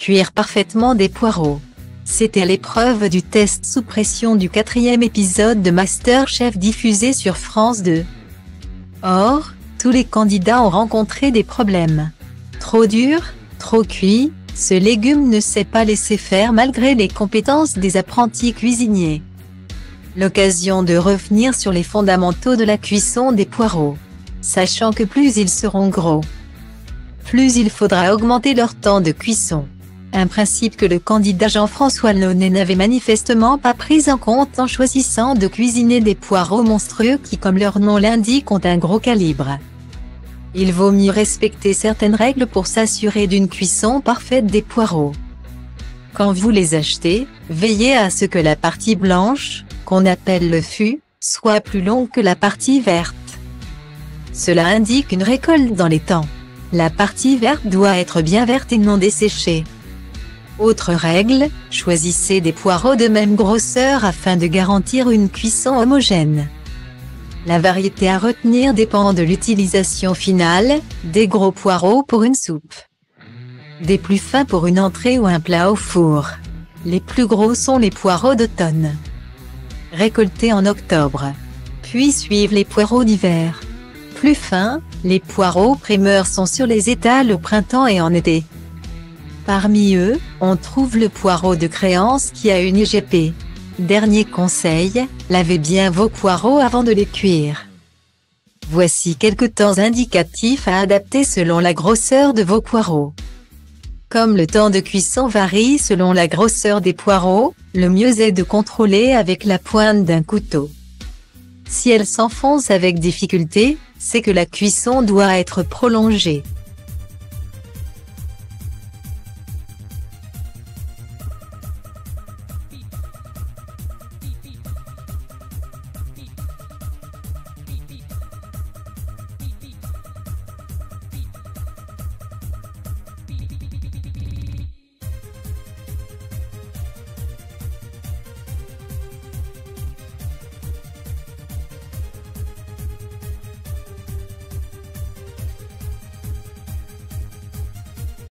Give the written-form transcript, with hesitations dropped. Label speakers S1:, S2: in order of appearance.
S1: Cuire parfaitement des poireaux. C'était l'épreuve du test sous pression du 4e épisode de MasterChef diffusé sur France 2. Or, tous les candidats ont rencontré des problèmes. Trop dur, trop cuit, ce légume ne s'est pas laissé faire malgré les compétences des apprentis cuisiniers. L'occasion de revenir sur les fondamentaux de la cuisson des poireaux. Sachant que plus ils seront gros, plus il faudra augmenter leur temps de cuisson. Un principe que le candidat Jean-François Launay n'avait manifestement pas pris en compte en choisissant de cuisiner des poireaux monstrueux qui, comme leur nom l'indique, ont un gros calibre. Il vaut mieux respecter certaines règles pour s'assurer d'une cuisson parfaite des poireaux. Quand vous les achetez, veillez à ce que la partie blanche, qu'on appelle le fût, soit plus longue que la partie verte. Cela indique une récolte dans les temps. La partie verte doit être bien verte et non desséchée. Autre règle, choisissez des poireaux de même grosseur afin de garantir une cuisson homogène. La variété à retenir dépend de l'utilisation finale, des gros poireaux pour une soupe, des plus fins pour une entrée ou un plat au four. Les plus gros sont les poireaux d'automne, récoltés en octobre. Puis suivent les poireaux d'hiver. Plus fins, les poireaux primeurs sont sur les étals au printemps et en été. Parmi eux, on trouve le poireau de créance qui a une IGP. Dernier conseil, lavez bien vos poireaux avant de les cuire. Voici quelques temps indicatifs à adapter selon la grosseur de vos poireaux. Comme le temps de cuisson varie selon la grosseur des poireaux, le mieux est de contrôler avec la pointe d'un couteau. Si elle s'enfonce avec difficulté, c'est que la cuisson doit être prolongée.